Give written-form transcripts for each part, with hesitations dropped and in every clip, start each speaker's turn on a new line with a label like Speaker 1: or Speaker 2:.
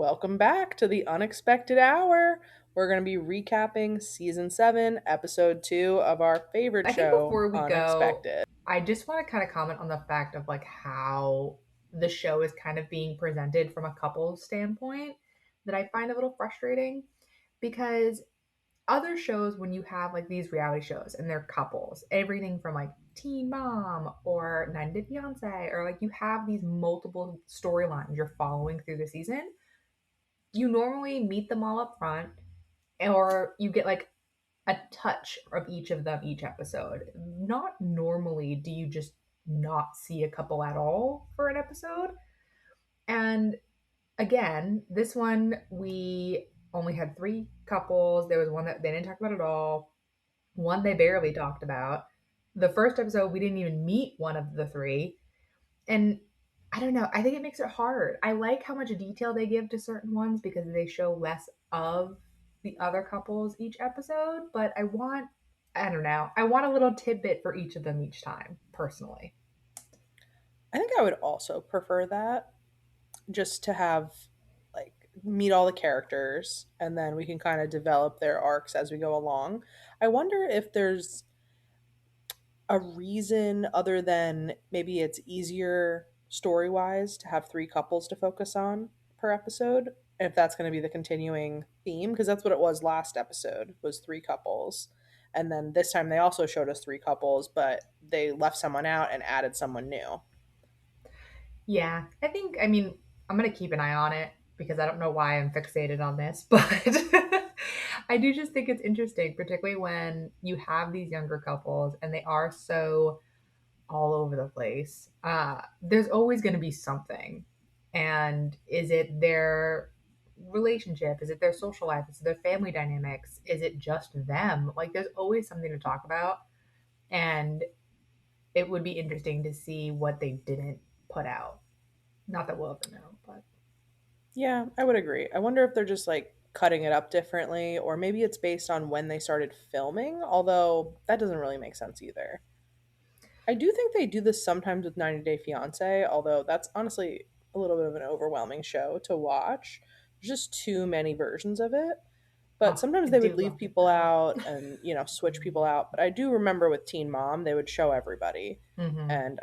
Speaker 1: Welcome back to the Unexpected Hour. We're going to be recapping season 7, episode 2 of our favorite
Speaker 2: I think
Speaker 1: show,
Speaker 2: before we go,
Speaker 1: Unexpected.
Speaker 2: I just want to kind of comment on the fact of like how the show is kind of being presented from a couple standpoint that I find a little frustrating because other shows when you have like these reality shows and they're couples, everything from like Teen Mom or 90 Day Fiance or like you have these multiple storylines you're following through the season, you normally meet them all up front or you get like a touch of each of them each episode. Not normally do you just not see a couple at all for an episode. And again, this one we only had three couples. There was one that they didn't talk about at all, one they barely talked about. The first episode, we didn't even meet one of the three. And I don't know. I think it makes it hard. I like how much detail they give to certain ones because they show less of the other couples each episode, but I don't know. I want a little tidbit for each of them each time, personally.
Speaker 1: I think I would also prefer that, just to have, like, meet all the characters and then we can kind of develop their arcs as we go along. I wonder if there's a reason other than maybe it's easier story wise to have three couples to focus on per episode, and if that's going to be the continuing theme, because that's what it was last episode, was three couples, and then this time they also showed us three couples, but they left someone out and added someone new.
Speaker 2: Yeah, I mean, I'm going to keep an eye on it because I don't know why I'm fixated on this, but I do just think it's interesting, particularly when you have these younger couples and they are so all over the place. There's always going to be something. And is it their relationship? Is it their social life? Is it their family dynamics? Is it just them? Like, there's always something to talk about. And it would be interesting to see what they didn't put out. Not that we'll ever know, but
Speaker 1: Yeah, I would agree. I wonder if they're just like cutting it up differently, or maybe it's based on when they started filming, although that doesn't really make sense either. I do think they do this sometimes with 90 Day Fiance, although that's honestly a little bit of an overwhelming show to watch. There's just too many versions of it. But
Speaker 2: oh,
Speaker 1: sometimes
Speaker 2: I
Speaker 1: they would
Speaker 2: do
Speaker 1: leave
Speaker 2: love it
Speaker 1: people
Speaker 2: though.
Speaker 1: out and, switch people out. But I do remember with Teen Mom, they would show everybody.
Speaker 2: Hmm.
Speaker 1: And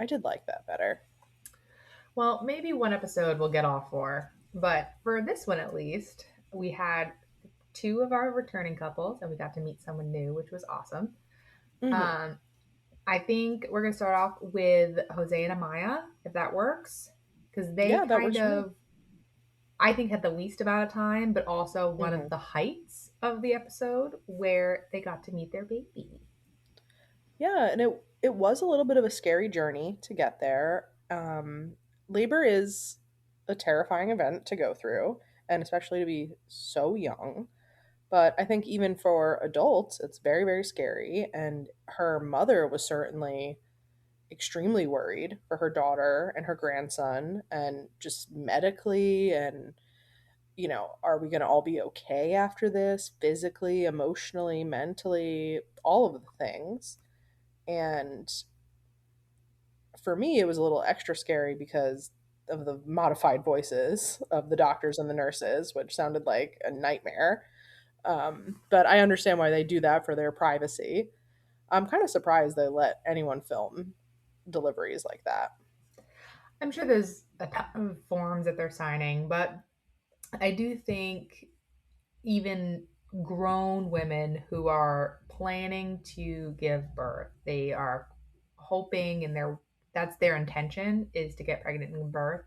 Speaker 1: I did like that better.
Speaker 2: Well, maybe one episode we'll get off for, but for this one at least, we had two of our returning couples and we got to meet someone new, which was awesome.
Speaker 1: Hmm.
Speaker 2: Um, I think we're going to start off with Jose and Amaya, if that works, because they
Speaker 1: Yeah, that
Speaker 2: kind
Speaker 1: works for me.
Speaker 2: of, I think, had the least amount of time, but also one of
Speaker 1: Hmm.
Speaker 2: the heights of the episode where they got to meet their baby.
Speaker 1: Yeah, and it was a little bit of a scary journey to get there. Labor is a terrifying event to go through, and especially to be so young. But I think even for adults, it's very, very scary. And her mother was certainly extremely worried for her daughter and her grandson, and just medically, and, are we going to all be okay after this, physically, emotionally, mentally, all of the things. And for me, it was a little extra scary because of the modified voices of the doctors and the nurses, which sounded like a nightmare. But I understand why they do that for their privacy. I'm kind of surprised they let anyone film deliveries like that.
Speaker 2: I'm sure there's a ton of forms that they're signing, but I do think even grown women who are planning to give birth, they are hoping and that's their intention is to get pregnant and give birth.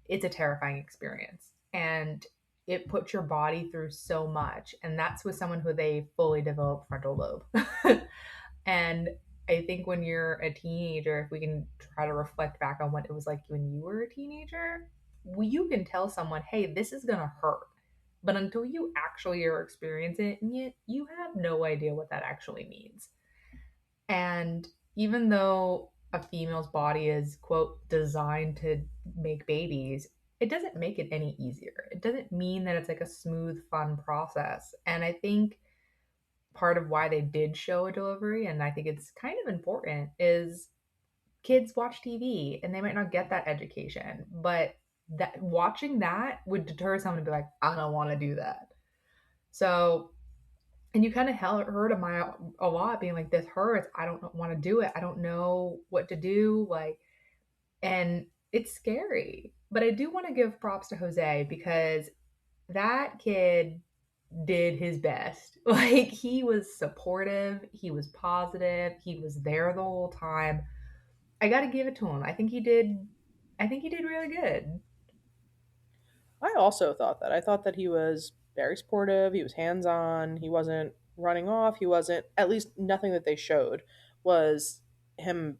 Speaker 2: It's a terrifying experience. And it puts your body through so much. And that's with someone who they fully developed frontal lobe. And I think when you're a teenager, if we can try to reflect back on what it was like when you were a teenager, you can tell someone, hey, this is going to hurt. But until you actually are experiencing it, you have no idea what that actually means. And even though a female's body is, quote, designed to make babies, it doesn't make it any easier. It doesn't mean that it's like a smooth, fun process. And I think part of why they did show a delivery, and I think it's kind of important, is kids watch TV and they might not get that education. But that watching that would deter someone to be like, I don't want to do that. So, and you kind of heard of my a lot being like, this hurts. I don't want to do it. I don't know what to do. Like, and it's scary. But I do want to give props to Jose because that kid did his best. Like, he was supportive, he was positive, he was there the whole time. I got to give it to him. I think he did really good.
Speaker 1: I also thought that. I thought that he was very supportive, he was hands-on, he wasn't running off, he wasn't, at least nothing that they showed was him,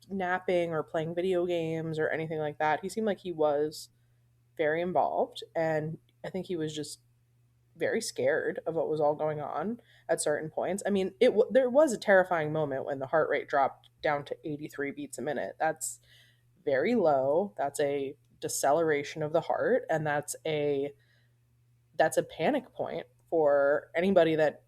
Speaker 1: napping or playing video games or anything like that. He seemed like he was very involved, and I think he was just very scared of what was all going on at certain points. I mean, there was a terrifying moment when the heart rate dropped down to 83 beats a minute. That's very low. That's a deceleration of the heart, and that's a panic point for anybody that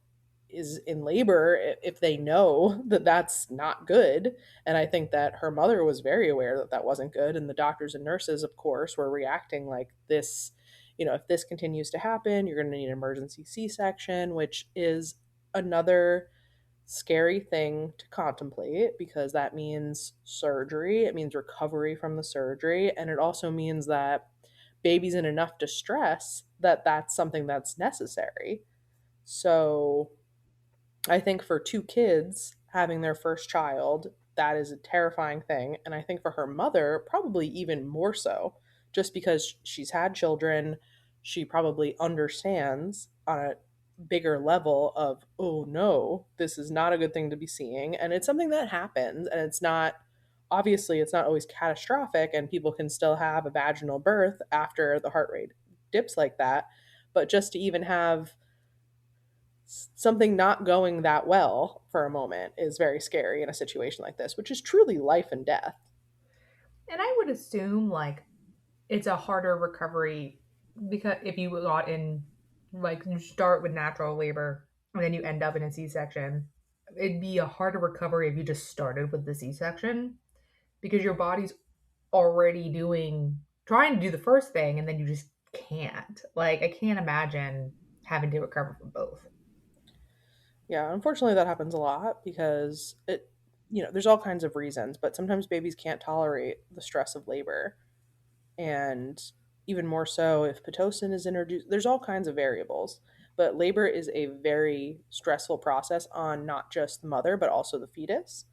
Speaker 1: is in labor if they know that that's not good. And I think that her mother was very aware that that wasn't good, and the doctors and nurses, of course, were reacting like this. If this continues to happen, you're going to need an emergency C-section, which is another scary thing to contemplate because that means surgery, it means recovery from the surgery, and it also means that baby's in enough distress that that's something that's necessary. So I think for two kids having their first child, that is a terrifying thing. And I think for her mother, probably even more so, just because she's had children, she probably understands on a bigger level of, oh no, this is not a good thing to be seeing. And it's something that happens. And it's not, obviously, it's not always catastrophic, and people can still have a vaginal birth after the heart rate dips like that. But just to even have something not going that well for a moment is very scary in a situation like this, which is truly life and death.
Speaker 2: And I would assume like it's a harder recovery because if you got in, like, you start with natural labor and then you end up in a C-section, it'd be a harder recovery if you just started with the C-section because your body's already trying to do the first thing and then you just can't. Like, I can't imagine having to recover from both.
Speaker 1: Yeah, unfortunately, that happens a lot because there's all kinds of reasons, but sometimes babies can't tolerate the stress of labor. And even more so if Pitocin is introduced, there's all kinds of variables. But labor is a very stressful process on not just the mother, but also the fetus.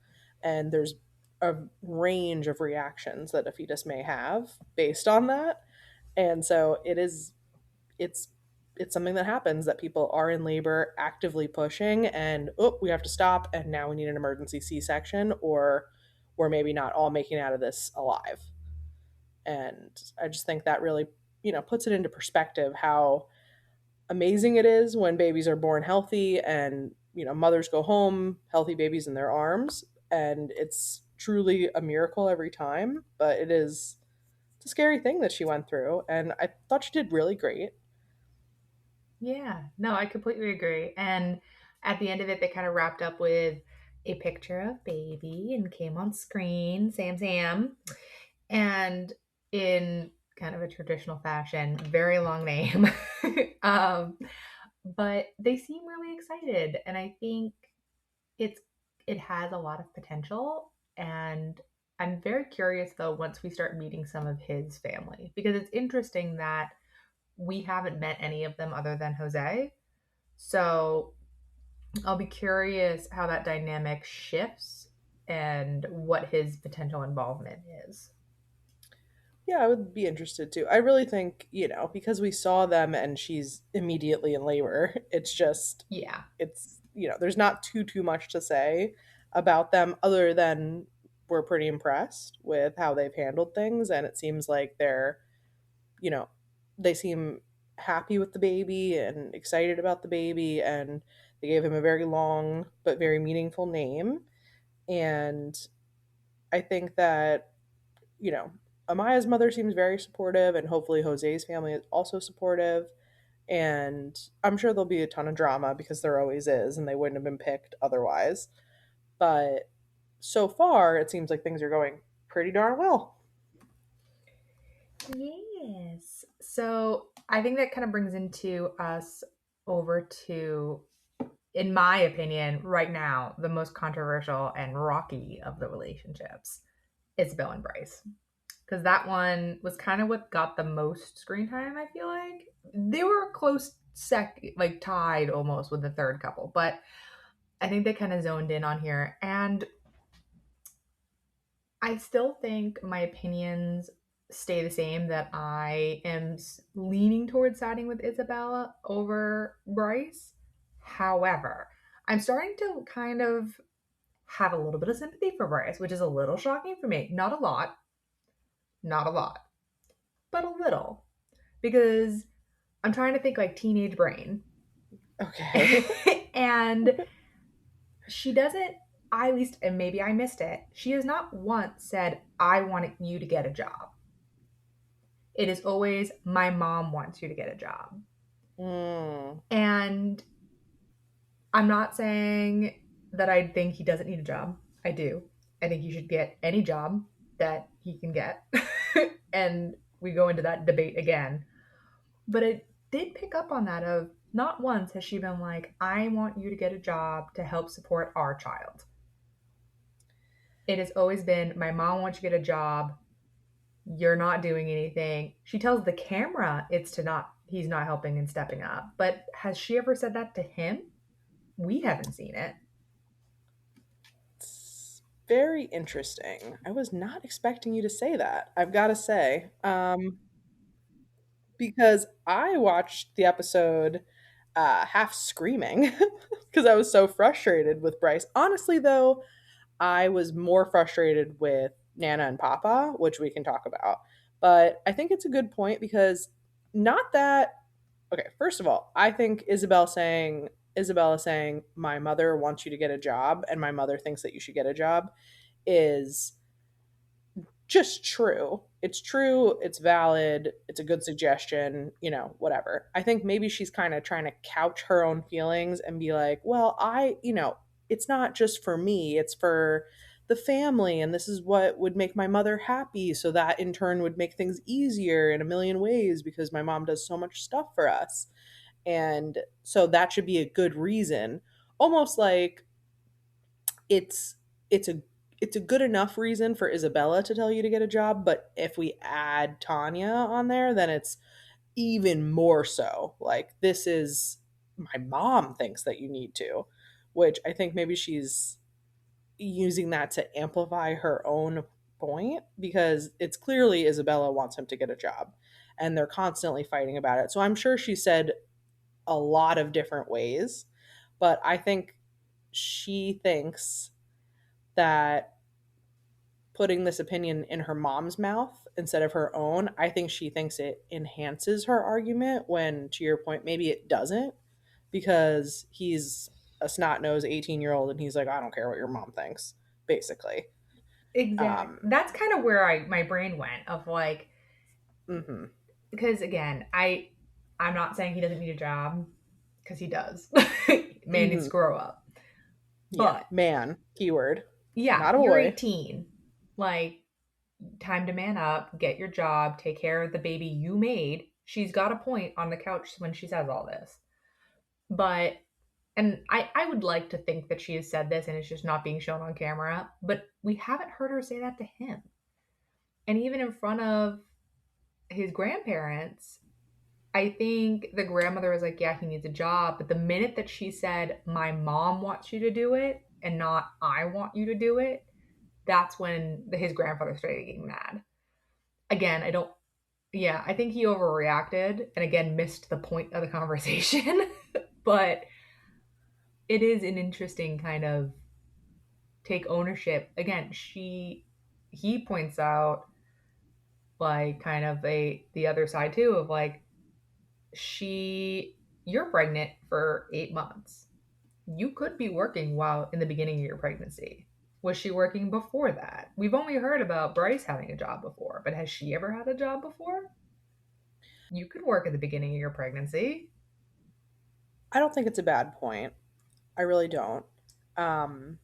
Speaker 1: And there's a range of reactions that a fetus may have based on that. And so it's it's something that happens that people are in labor actively pushing, and oh, we have to stop, and now we need an emergency C-section, or we're maybe not all making it out of this alive. And I just think that really, puts it into perspective how amazing it is when babies are born healthy, and mothers go home healthy babies in their arms, and it's truly a miracle every time. But it's a scary thing that she went through, and I thought she did really great.
Speaker 2: Yeah, no, I completely agree. And at the end of it, they kind of wrapped up with a picture of baby and came on screen, Sam Sam. And in kind of a traditional fashion, very long name. um, but they seem really excited, and I think it's it has a lot of potential. And I'm very curious though once we start meeting some of his family because it's interesting that we haven't met any of them other than Jose. So I'll be curious how that dynamic shifts and what his potential involvement is.
Speaker 1: Yeah, I would be interested too. I really think, because we saw them and she's immediately in labor,
Speaker 2: Yeah.
Speaker 1: there's not too much to say about them other than we're pretty impressed with how they've handled things, and it seems like you know, they seem happy with the baby and excited about the baby, and they gave him a very long but very meaningful name. And I think that you know, Amaya's mother seems very supportive, and hopefully Jose's family is also supportive. And I'm sure there'll be a ton of drama because there always is, and they wouldn't have been picked otherwise. But so far, it seems like things are going pretty darn well.
Speaker 2: Yeah. Yes. So I think that kind of brings into us over to, in my opinion, right now, the most controversial and rocky of the relationships, Isabel and Bryce. Because that one was kind of what got the most screen time, I feel like. They were a close like tied almost with the third couple, but I think they kind of zoned in on here. And I still think my opinions stay the same, that I am leaning towards siding with Isabella over Bryce. However, I'm starting to kind of have a little bit of sympathy for Bryce, which is a little shocking for me. Not a lot, not a lot, but a little. Because I'm trying to think like teenage brain.
Speaker 1: Okay.
Speaker 2: And she doesn't, I at least, and maybe I missed it, she has not once said, I want you to get a job. It is always, my mom wants you to get a job.
Speaker 1: Mm,
Speaker 2: And I'm not saying that I think he doesn't need a job. I do. I think he should get any job that he can get. And we go into that debate again. But it did pick up on that of, not once has she been like, I want you to get a job to help support our child. It has always been, my mom wants you to get a job. You're not doing anything. She tells the camera it's to not, he's not helping and stepping up. But has she ever said that to him? We haven't seen it.
Speaker 1: it's very interesting. I was not expecting you to say that, I've got to say. Because I watched the episode half screaming because I was so frustrated with Bryce. Honestly, though, I was more frustrated with Nana and Papa, which we can talk about. But I think it's a good point because not that okay, first of all, I think Isabella saying my mother wants you to get a job and my mother thinks that you should get a job is just true. It's true, it's valid, it's a good suggestion, whatever. I think maybe she's kind of trying to couch her own feelings and be like, well, it's not just for me, it's for the family, and this is what would make my mother happy. So that in turn would make things easier in a million ways because my mom does so much stuff for us. And so that should be a good reason. Almost like it's it's a it's a good enough reason for Isabella to tell you to get a job, but if we add Tanya on there, then it's even more so. Like this is my mom thinks that you need to, which I think maybe she's using that to amplify her own point because it's clearly Isabella wants him to get a job and they're constantly fighting about it. So I'm sure she said a lot of different ways, but I think she thinks that putting this opinion in her mom's mouth instead of her own, I think she thinks it enhances her argument when, to your point, maybe it doesn't because he's a snot nosed 18-year-old and he's like, I don't care what your mom thinks, basically.
Speaker 2: Exact.
Speaker 1: Um,
Speaker 2: That's kind of where my brain went of like,
Speaker 1: mm-hmm,
Speaker 2: because again, I'm not saying he doesn't need a job, because he does. Man needs
Speaker 1: mm-hmm.
Speaker 2: to grow up.
Speaker 1: Yeah,
Speaker 2: But
Speaker 1: man, keyword,
Speaker 2: yeah,
Speaker 1: not a
Speaker 2: you're
Speaker 1: boy.
Speaker 2: 18. Like, time to man up, get your job, take care of the baby you made. She's got a point on the couch when she says all this. But, and I would like to think that she has said this and it's just not being shown on camera, but we haven't heard her say that to him. And even in front of his grandparents, I think the grandmother was like, yeah, he needs a job. But the minute that she said, my mom wants you to do it and not, I want you to do it, that's when his grandfather started getting mad. Again, I don't, yeah, I think he overreacted and again missed the point of the conversation. But it is an interesting kind of take ownership. Again, he points out like kind of the other side too of like, you're pregnant for 8 months. You could be working while in the beginning of your pregnancy. Was she working before that? We've only heard about Bryce having a job before, but has she ever had a job before? You could work at the beginning of your pregnancy.
Speaker 1: I don't think it's a bad point. I really don't. Um,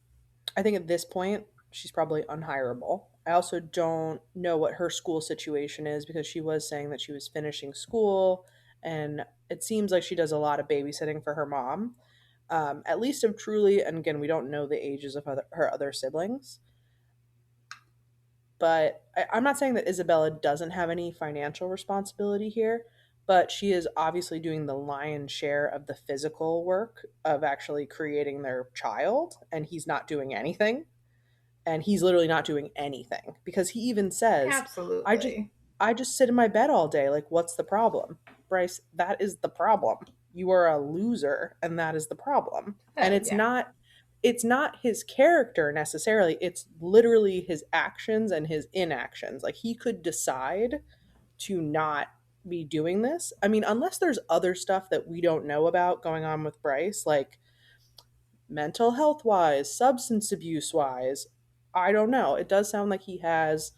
Speaker 1: I think at this point she's probably unhireable. I also don't know what her school situation is because she was saying that she was finishing school, and it seems like she does a lot of babysitting for her mom. At least of Truly, and again, we don't know the ages of her other siblings. But I'm not saying that Isabella doesn't have any financial responsibility here, but she is obviously doing the lion's share of the physical work of actually creating their child, and he's not doing anything. And he's literally not doing anything because he even says, "I just
Speaker 2: Absolutely.
Speaker 1: I just sit in my bed all day. Like, what's the problem?" Bryce, that is the problem. You are a loser, and that is the problem. And
Speaker 2: Oh, yeah.
Speaker 1: it's not his character necessarily. It's literally his actions and his inactions. Like he could decide to not be doing this. I mean, unless there's other stuff that we don't know about going on with Bryce, like mental health wise, substance abuse wise, I don't know. It does sound like he has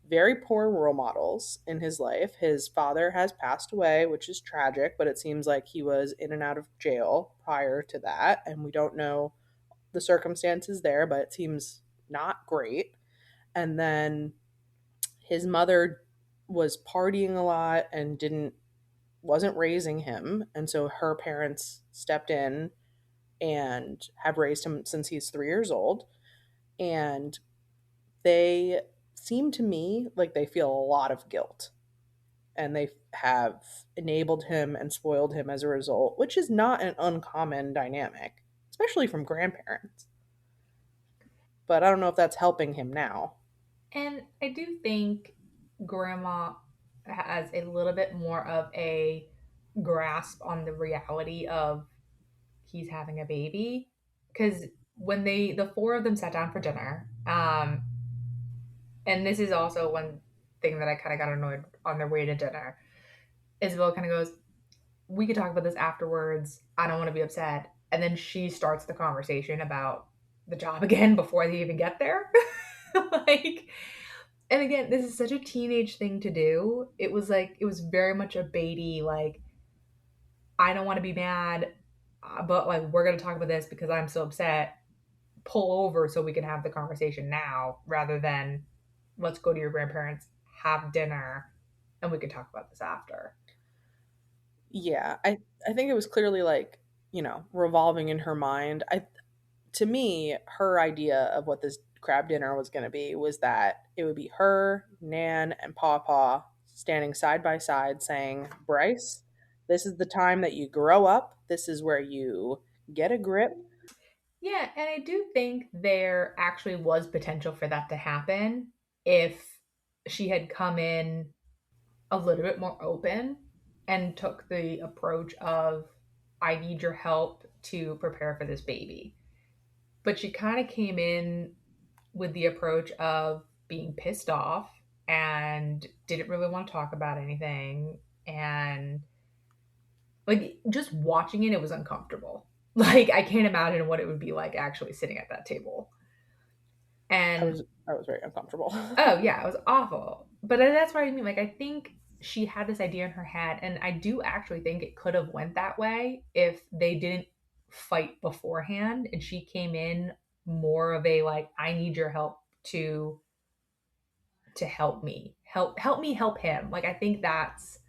Speaker 1: very poor role models in his life. His father has passed away, which is tragic, but it seems like he was in and out of jail prior to that. And we don't know the circumstances there, but it seems not great. And then his mother was partying a lot and wasn't raising him. And so her parents stepped in and have raised him since he's 3 years old. And they seem to me like they feel a lot of guilt and they have enabled him and spoiled him as a result, which is not an uncommon dynamic, especially from grandparents. But I don't know if that's helping him now.
Speaker 2: And I do think grandma has a little bit more of a grasp on the reality of he's having a baby. Because when the four of them sat down for dinner, and this is also one thing that I kind of got annoyed on their way to dinner. Isabel kind of goes, "We could talk about this afterwards. I don't want to be upset." And then she starts the conversation about the job again before they even get there. Like, and again, this is such a teenage thing to do. It was very much a baity, like, I don't want to be mad, but like, we're going to talk about this because I'm so upset. Pull over so we can have the conversation now rather than let's go to your grandparents, have dinner, and we can talk about this after.
Speaker 1: Yeah, I think it was clearly like, revolving in her mind. I To me, her idea of what this crab dinner was going to be was that it would be her, Nan, and Pawpaw standing side by side saying, "Bryce, this is the time that you grow up. This is where you get a grip."
Speaker 2: Yeah, and I do think there actually was potential for that to happen if she had come in a little bit more open and took the approach of, I need your help to prepare for this baby. But she kind of came in with the approach of being pissed off and didn't really want to talk about anything. And like just watching it, it was uncomfortable. Like I can't imagine what it would be like actually sitting at that table.
Speaker 1: I
Speaker 2: And
Speaker 1: was I was very uncomfortable.
Speaker 2: oh yeah, it was awful. But that's what I mean. Like I think she had this idea in her head, and I do actually think it could have went that way if they didn't fight beforehand, and she came in more of a like, I need your help to help me help him. Like I think that's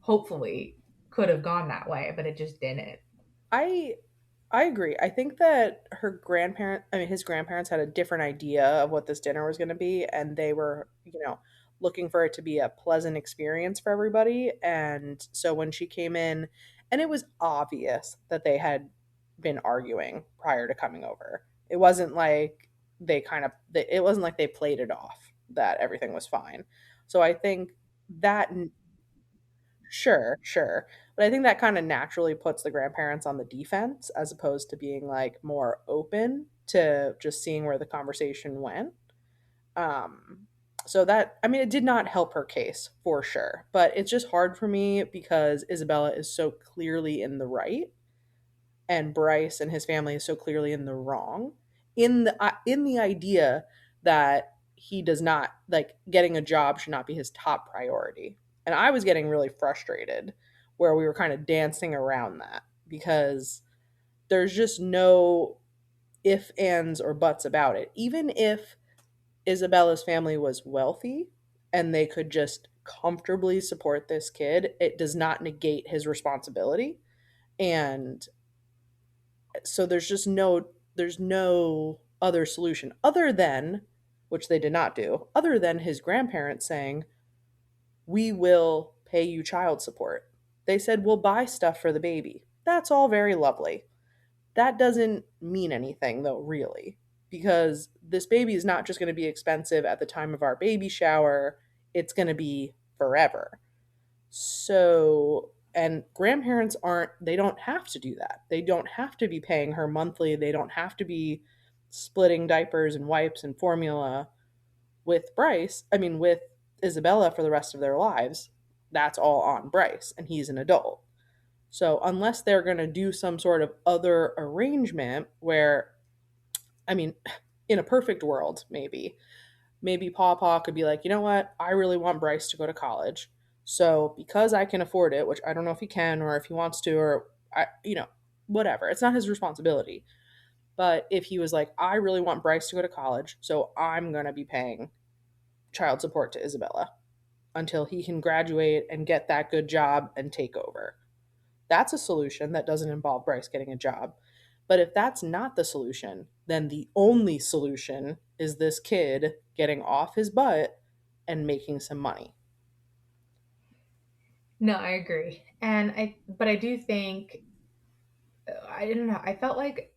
Speaker 2: hopefully could have gone that way, but it just didn't.
Speaker 1: I I agree. I think that his grandparents had a different idea of what this dinner was going to be, and they were, looking for it to be a pleasant experience for everybody. And so when she came in, and it was obvious that they had been arguing prior to coming over. It wasn't like it wasn't like they played it off that everything was fine. So I think that Sure, sure. But I think that kind of naturally puts the grandparents on the defense as opposed to being like more open to just seeing where the conversation went. Um, so that, I mean, it did not help her case for sure, but it's just hard for me because Isabella is so clearly in the right and Bryce and his family is so clearly in the wrong in the idea that he does not like getting a job should not be his top priority. And I was getting really frustrated where we were kind of dancing around that because there's just no if, ands, or buts about it. Even if Isabella's family was wealthy and they could just comfortably support this kid, it does not negate his responsibility. And so there's no other solution other than, which they did not do, other than his grandparents saying, "We will pay you child support." They said, "We'll buy stuff for the baby." That's all very lovely. That doesn't mean anything though, really, because this baby is not just going to be expensive at the time of our baby shower, it's going to be forever. So, and grandparents aren't, they don't have to do that. They don't have to be paying her monthly. They don't have to be splitting diapers and wipes and formula with with Isabella for the rest of their lives. That's all on Bryce, and he's an adult. So, unless they're going to do some sort of other arrangement where, I mean, in a perfect world, maybe Pawpaw could be like, you know what? I really want Bryce to go to college. So because I can afford it, which I don't know if he can or if he wants to, or whatever. It's not his responsibility. But if he was like, I really want Bryce to go to college, so I'm gonna be paying child support to Isabella until he can graduate and get that good job and take over. That's a solution that doesn't involve Bryce getting a job. But if that's not the solution, then the only solution is this kid getting off his butt and making some money.
Speaker 2: No, I agree. But I do think, I don't know. I felt like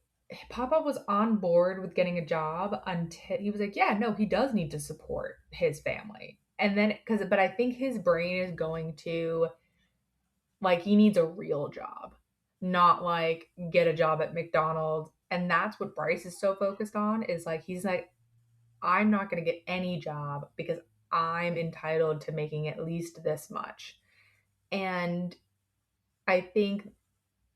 Speaker 2: Papa was on board with getting a job until he was like, yeah, no, he does need to support his family. And then, but I think his brain is going to, like, he needs a real job, not like get a job at McDonald's. And that's what Bryce is so focused on, is like, he's like, I'm not going to get any job because I'm entitled to making at least this much. And I think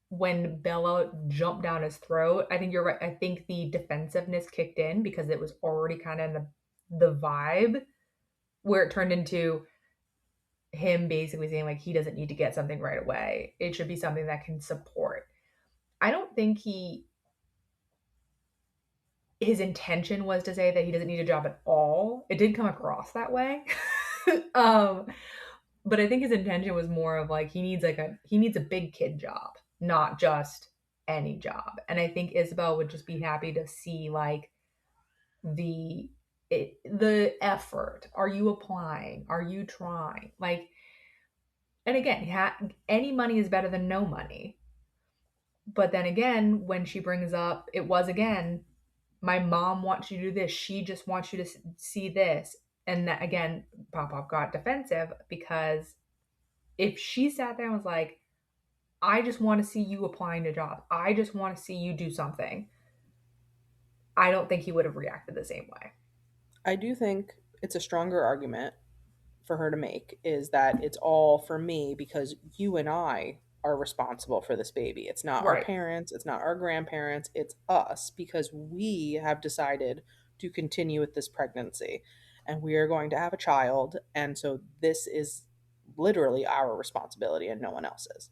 Speaker 2: when Bella jumped down his throat, I think you're right. I think the defensiveness kicked in because it was already kind of in the vibe, where it turned into him basically saying like he doesn't need to get something right away. It should be something that can support. I don't think his intention was to say that he doesn't need a job at all. It did come across that way. um but I think his intention was more of like he needs a big kid job, not just any job. And I think Isabel would just be happy to see like the the effort. Are you applying? Are you trying? Like, and again, any money is better than no money. But then again, when she brings up, it was again, my mom wants you to do this. She just wants you to see this. And that again, Pop Pop got defensive because if she sat there and was like, I just want to see you applying to jobs, I just want to see you do something, I don't think he would have reacted the same way.
Speaker 1: I do think it's a stronger argument for her to make is that it's all for me because you and I are responsible for this baby. It's not our
Speaker 2: Right.
Speaker 1: parents, it's not our grandparents, it's us because we have decided to continue with this pregnancy and we are going to have a child. And so this is literally our responsibility and no one else's.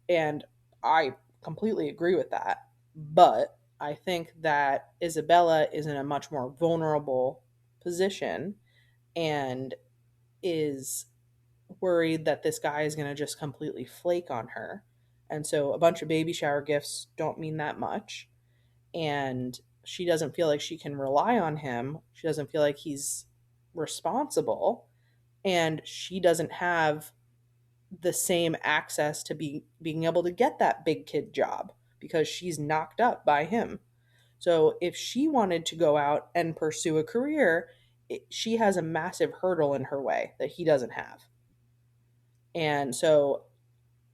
Speaker 1: And I completely agree with that. But I think that Isabella is in a much more vulnerable position and is worried that this guy is going to just completely flake on her. And so a bunch of baby shower gifts don't mean that much. And she doesn't feel like she can rely on him. She doesn't feel like he's responsible. And she doesn't have the same access to being able to get that big kid job because she's knocked up by him. So if she wanted to go out and pursue a career, she has a massive hurdle in her way that he doesn't have. And so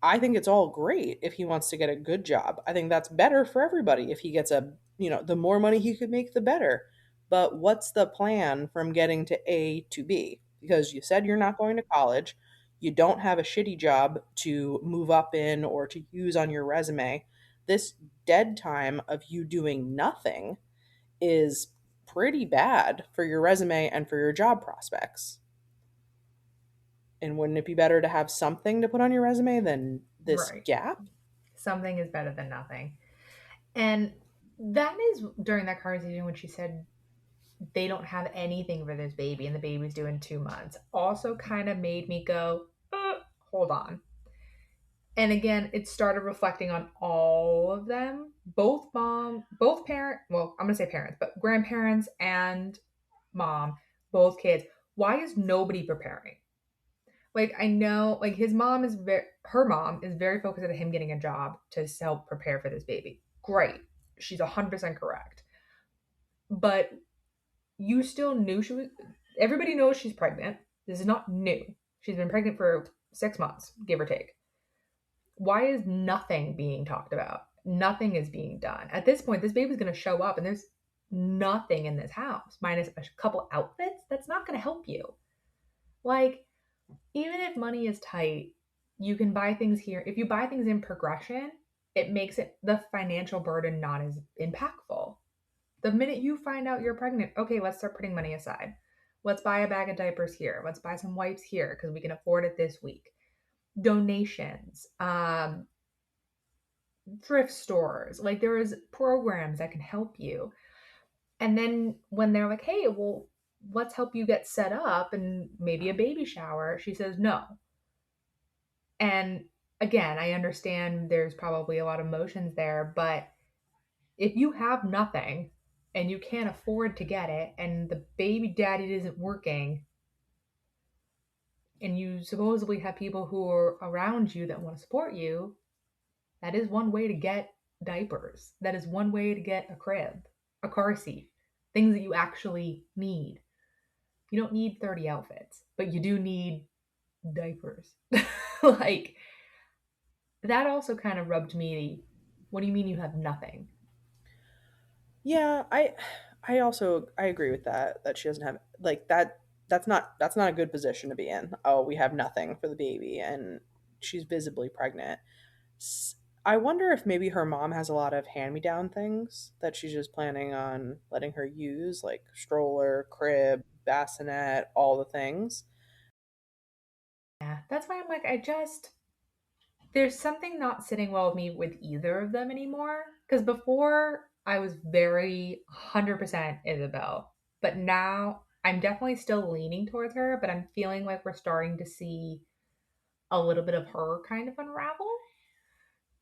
Speaker 1: I think it's all great if he wants to get a good job. I think that's better for everybody if he gets the more money he could make, the better. But what's the plan from getting to A to B? Because you said you're not going to college, you don't have a shitty job to move up in or to use on your resume. This dead time of you doing nothing is pretty bad for your resume and for your job prospects. And wouldn't it be better to have something to put on your resume than this
Speaker 2: Right.
Speaker 1: gap?
Speaker 2: Something is better than nothing. And That is during that conversation when she said they don't have anything for this baby and the baby's due in 2 months. Also, kind of made me go, hold on. And again, it started reflecting on all of them, both parent, well, I'm gonna say parents, but grandparents and mom, both kids. Why is nobody preparing? Like I know, like her mom is very focused on him getting a job to help prepare for this baby. Great, she's 100% correct. But you still knew she was. Everybody knows she's pregnant. This is not new. She's been pregnant for 6 months, give or take. Why is nothing being talked about? Nothing is being done. At this point, this baby's going to show up and there's nothing in this house minus a couple outfits. That's not going to help you. Like, even if money is tight, you can buy things here. If you buy things in progression, it makes it the financial burden not as impactful. The minute you find out you're pregnant, okay, let's start putting money aside. Let's buy a bag of diapers here. Let's buy some wipes here because we can afford it this week. Donations, thrift stores. Like there is programs that can help you. And then when they're like, hey, well, let's help you get set up and maybe a baby shower, she says no. And again, I understand there's probably a lot of emotions there, but if you have nothing and you can't afford to get it and the baby daddy isn't working and you supposedly have people who are around you that want to support you, that is one way to get diapers. That is one way to get a crib, a car seat, things that you actually need. You don't need 30 outfits, but you do need diapers. Like that also kind of rubbed me. What do you mean you have nothing?
Speaker 1: Yeah, I also I agree with that that she doesn't have like that that's not a good position to be in. Oh, we have nothing for the baby and she's visibly pregnant. S- I wonder if maybe her mom has a lot of hand-me-down things that she's just planning on letting her use, like stroller, crib, bassinet, all the things.
Speaker 2: Yeah, that's why I'm like, there's something not sitting well with me with either of them anymore. Because before I was very 100% Isabel, but now I'm definitely still leaning towards her, but I'm feeling like we're starting to see a little bit of her kind of unravel.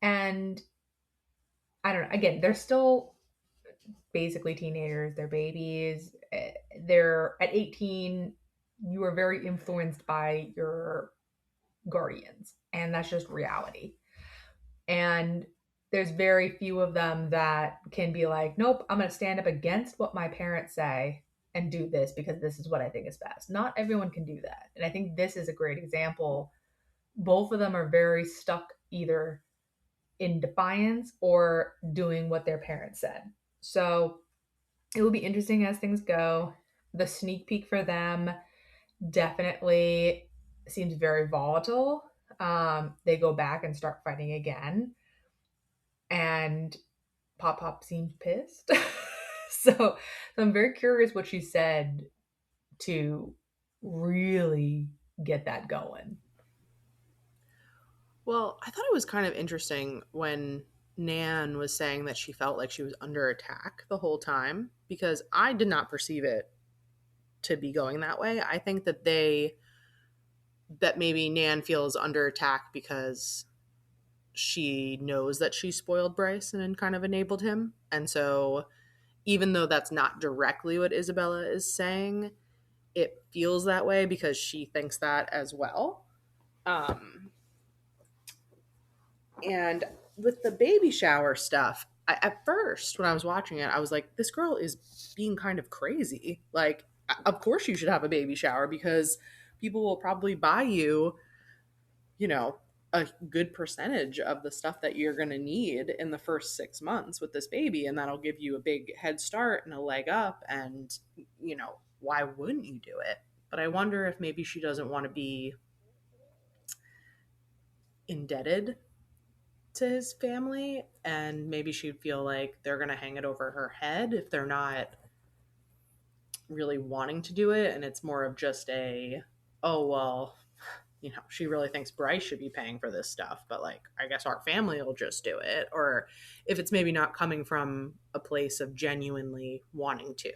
Speaker 2: And I don't know, again, they're still basically teenagers, they're babies. They're at 18, you are very influenced by your guardians, and that's just reality. And there's very few of them that can be like, nope, I'm going to stand up against what my parents say and do this because this is what I think is best. Not everyone can do that. And I think this is a great example. Both of them are very stuck either in defiance or doing what their parents said. So it will be interesting as things go. The sneak peek for them definitely seems very volatile. They go back and start fighting again. And Pop Pop seems pissed. So I'm very curious what she said to really get that going.
Speaker 1: Well, I thought it was kind of interesting when Nan was saying that she felt like she was under attack the whole time because I did not perceive it to be going that way. I think that maybe Nan feels under attack because she knows that she spoiled Bryce and kind of enabled him. And so even though that's not directly what Isabella is saying, it feels that way because she thinks that as well. Um, and with the baby shower stuff, at first when I was watching it, I was like, this girl is being kind of crazy. Like, of course you should have a baby shower because people will probably buy you, you know, a good percentage of the stuff that you're going to need in the first 6 months with this baby. And that'll give you a big head start and a leg up. And, why wouldn't you do it? But I wonder if maybe she doesn't want to be indebted to his family and maybe she'd feel like they're going to hang it over her head if they're not really wanting to do it and it's more of just a oh well she really thinks Bryce should be paying for this stuff, but like, I guess our family will just do it. Or if it's maybe not coming from a place of genuinely wanting to,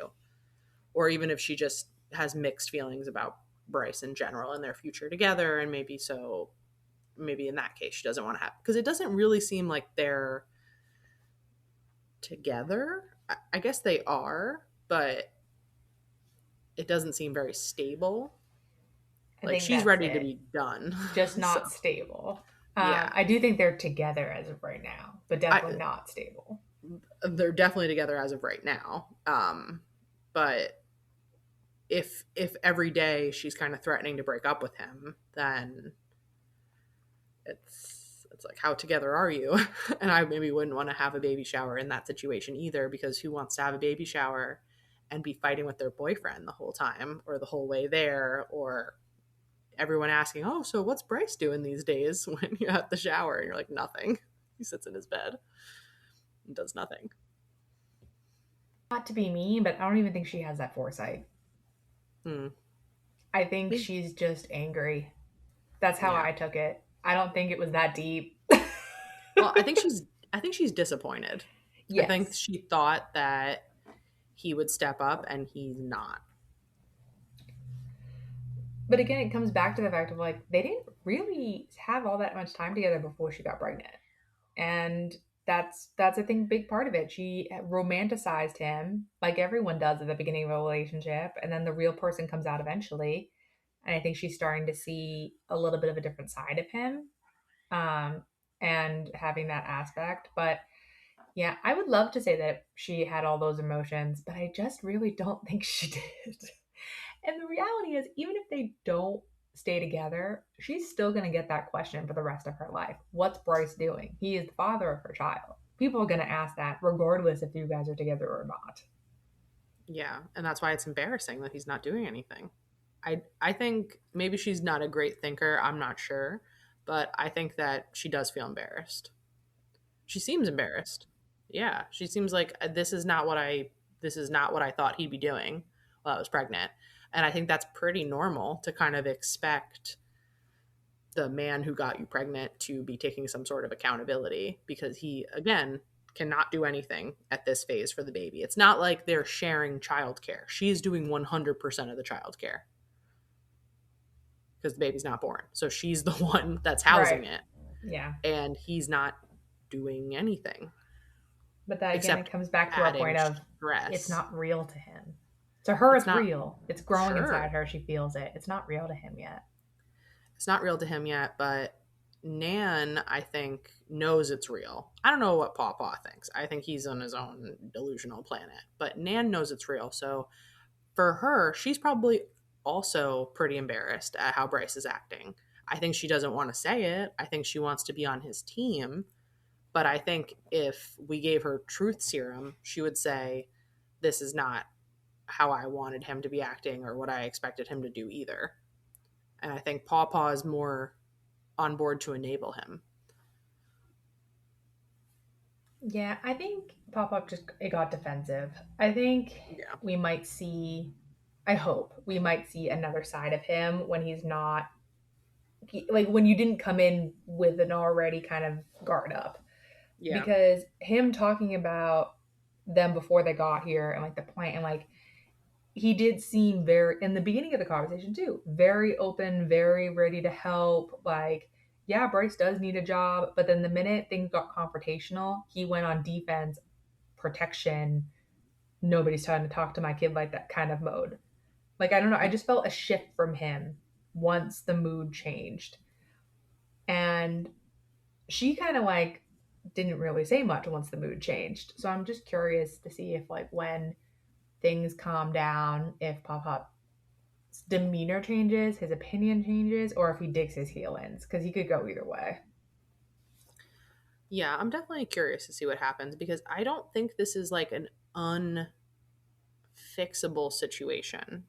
Speaker 1: or even if she just has mixed feelings about Bryce in general and their future together. And maybe in that case, she doesn't want to have, because it doesn't really seem like they're together. I guess they are, but it doesn't seem very stable.
Speaker 2: I
Speaker 1: Like
Speaker 2: think
Speaker 1: she's
Speaker 2: that's
Speaker 1: ready to
Speaker 2: it.
Speaker 1: be done.
Speaker 2: Just
Speaker 1: So
Speaker 2: not stable.
Speaker 1: yeah,
Speaker 2: I do think they're together as of right now, but
Speaker 1: I
Speaker 2: definitely not stable.
Speaker 1: they're definitely together as of right now. But if every day she's kind of threatening to break up with him, then it's like, how together are you? And I maybe wouldn't want to have a baby shower in that situation either, because who wants to have a baby shower and be fighting with their boyfriend the whole time or the whole way there, or everyone asking, oh, so what's Bryce doing these days, when you're at the shower and you're like, nothing. He sits in his bed and does nothing.
Speaker 2: Not to be mean, but I don't even think she has that foresight.
Speaker 1: Hmm.
Speaker 2: I think she's just angry. That's how
Speaker 1: Yeah.
Speaker 2: I took it. I don't think it was that deep.
Speaker 1: Well, I think she's disappointed. I think
Speaker 2: Yes.
Speaker 1: she thought that he would step up and he's not.
Speaker 2: But again, it comes back to the fact of like they didn't really have all that much time together before she got pregnant. And that's I think a big part of it. She romanticized him like everyone does at the beginning of a relationship, and then the real person comes out eventually. And I think she's starting to see a little bit of a different side of him, um, and having that aspect. But yeah, I would love to say that she had all those emotions, but I just really don't think she did. And the reality is, even if they don't stay together, she's still going to get that question for the rest of her life. What's Bryce doing? He is the father of her child. People are going to ask that regardless if you guys are together or not.
Speaker 1: Yeah, and that's why it's embarrassing that he's not doing anything. I think maybe she's not a great thinker, I'm not sure, but I think that she does feel embarrassed. She seems embarrassed. Yeah, she seems like, this is not what I thought he'd be doing while I was pregnant. And I think that's pretty normal to kind of expect the man who got you pregnant to be taking some sort of accountability, because he, again, cannot do anything at this phase for the baby. It's not like they're sharing childcare. She's doing 100% of the childcare because the baby's not born. So she's the one that's housing
Speaker 2: Right.
Speaker 1: it,
Speaker 2: Yeah.
Speaker 1: and he's not doing anything
Speaker 2: But that again, it
Speaker 1: except
Speaker 2: comes back to our
Speaker 1: adding
Speaker 2: point of it's
Speaker 1: stress.
Speaker 2: not real to him. To her,
Speaker 1: It's
Speaker 2: it's
Speaker 1: not,
Speaker 2: real. It's growing
Speaker 1: sure,
Speaker 2: inside her. She feels it. It's not real to him yet.
Speaker 1: it's not real to him yet, but Nan, I think, knows it's real. I don't know what Pawpaw thinks. I think he's on his own delusional planet. But Nan knows it's real. So for her, she's probably also pretty embarrassed at how Bryce is acting. I think she doesn't want to say it. I think she wants to be on his team. But I think if we gave her truth serum, she would say, this is not how I wanted him to be acting or what I expected him to do either. And I think Pawpaw is more on board to enable him.
Speaker 2: Yeah, I think Pop Up just it got defensive. I think
Speaker 1: Yeah.
Speaker 2: we might see I hope we might see another side of him when he's not like when you didn't come in with an already kind of guard up.
Speaker 1: Yeah.
Speaker 2: Because him talking about them before they got here and like the plan and like he did seem very in the beginning of the conversation too, very open, very ready to help. Like, yeah, Bryce does need a job, but then the minute things got confrontational, he went on defense, protection. Nobody's trying to talk to my kid like that kind of mode. Like, I don't know. I just felt a shift from him once the mood changed. And she kind of like didn't really say much once the mood changed. So I'm just curious to see if like when things calm down, if Pop Pop's demeanor changes, his opinion changes, or if he digs his heel in, because he could go either way.
Speaker 1: Yeah, I'm definitely curious to see what happens, because I don't think this is like an unfixable situation,